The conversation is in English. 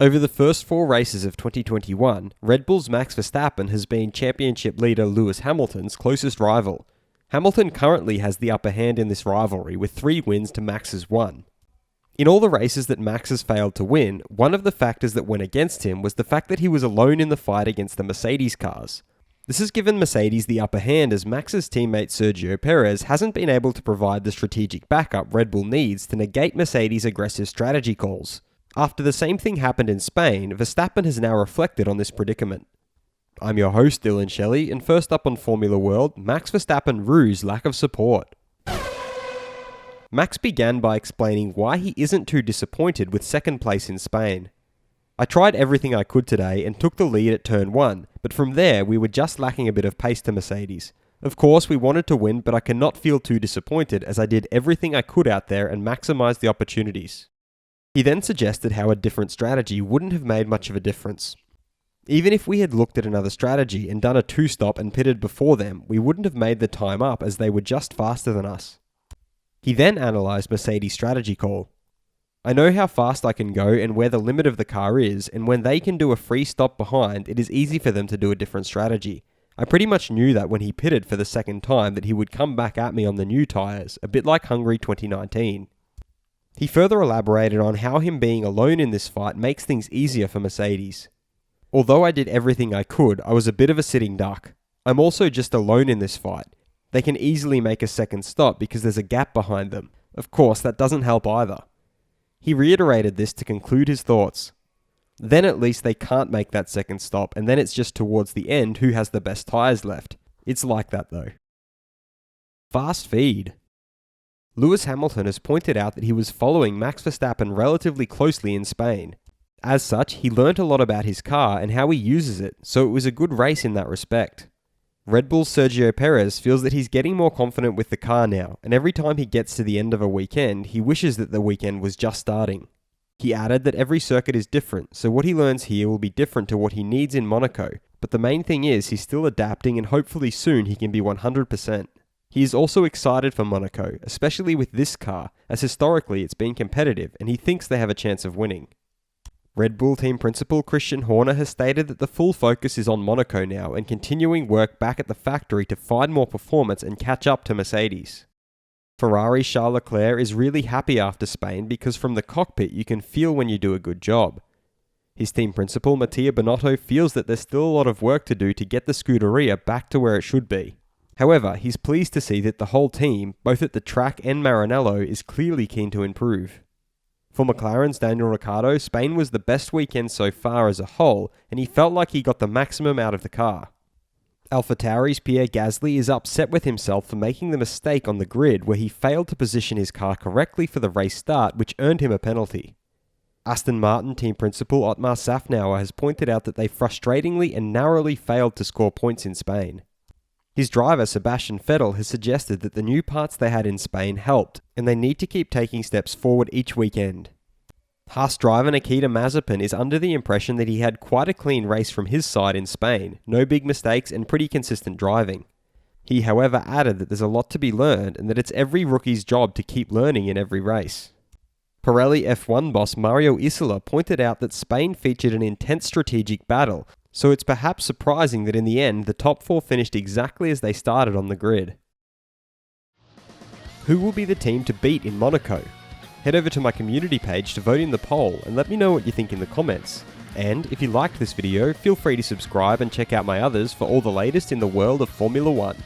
Over the first 4 races of 2021, Red Bull's Max Verstappen has been championship leader Lewis Hamilton's closest rival. Hamilton currently has the upper hand in this rivalry with 3 wins to Max's 1. In all the races that Max has failed to win, one of the factors that went against him was the fact that he was alone in the fight against the Mercedes cars. This has given Mercedes the upper hand as Max's teammate Sergio Perez hasn't been able to provide the strategic backup Red Bull needs to negate Mercedes' aggressive strategy calls. After the same thing happened in Spain, Verstappen has now reflected on this predicament. I'm your host Dillon Shelley, and first up on Formula World, Max Verstappen Rues' lack of support. Max began by explaining why he isn't too disappointed with second place in Spain. I tried everything I could today and took the lead at turn 1, but from there we were just lacking a bit of pace to Mercedes. Of course we wanted to win, but I cannot feel too disappointed as I did everything I could out there and maximised the opportunities. He then suggested how a different strategy wouldn't have made much of a difference. Even if we had looked at another strategy and done a 2-stop and pitted before them, we wouldn't have made the time up as they were just faster than us. He then analysed Mercedes' strategy call. I know how fast I can go and where the limit of the car is, and when they can do a free stop behind, it is easy for them to do a different strategy. I pretty much knew that when he pitted for the second time that he would come back at me on the new tyres, a bit like Hungary 2019. He further elaborated on how him being alone in this fight makes things easier for Mercedes. Although I did everything I could, I was a bit of a sitting duck. I'm also just alone in this fight. They can easily make a second stop because there's a gap behind them. Of course, that doesn't help either. He reiterated this to conclude his thoughts. Then at least they can't make that second stop, and then it's just towards the end who has the best tyres left. It's like that though. Fast feed. Lewis Hamilton has pointed out that he was following Max Verstappen relatively closely in Spain. As such, he learnt a lot about his car and how he uses it, so it was a good race in that respect. Red Bull's Sergio Perez feels that he's getting more confident with the car now, and every time he gets to the end of a weekend, he wishes that the weekend was just starting. He added that every circuit is different, so what he learns here will be different to what he needs in Monaco, but the main thing is he's still adapting and hopefully soon he can be 100%. He is also excited for Monaco, especially with this car, as historically it's been competitive and he thinks they have a chance of winning. Red Bull team principal Christian Horner has stated that the full focus is on Monaco now and continuing work back at the factory to find more performance and catch up to Mercedes. Ferrari's Charles Leclerc is really happy after Spain because from the cockpit you can feel when you do a good job. His team principal Mattia Binotto feels that there's still a lot of work to do to get the Scuderia back to where it should be. However, he's pleased to see that the whole team, both at the track and Maranello, is clearly keen to improve. For McLaren's Daniel Ricciardo, Spain was the best weekend so far as a whole, and he felt like he got the maximum out of the car. AlphaTauri's Pierre Gasly is upset with himself for making the mistake on the grid where he failed to position his car correctly for the race start, which earned him a penalty. Aston Martin team principal Otmar Safnauer has pointed out that they frustratingly and narrowly failed to score points in Spain. His driver Sebastian Vettel has suggested that the new parts they had in Spain helped, and they need to keep taking steps forward each weekend. Haas driver Nikita Mazepin is under the impression that he had quite a clean race from his side in Spain, no big mistakes and pretty consistent driving. He however added that there's a lot to be learned and that it's every rookie's job to keep learning in every race. Pirelli F1 boss Mario Isola pointed out that Spain featured an intense strategic battle, so it's perhaps surprising that in the end, the top 4 finished exactly as they started on the grid. Who will be the team to beat in Monaco? Head over to my community page to vote in the poll and let me know what you think in the comments. And if you liked this video, feel free to subscribe and check out my others for all the latest in the world of Formula 1.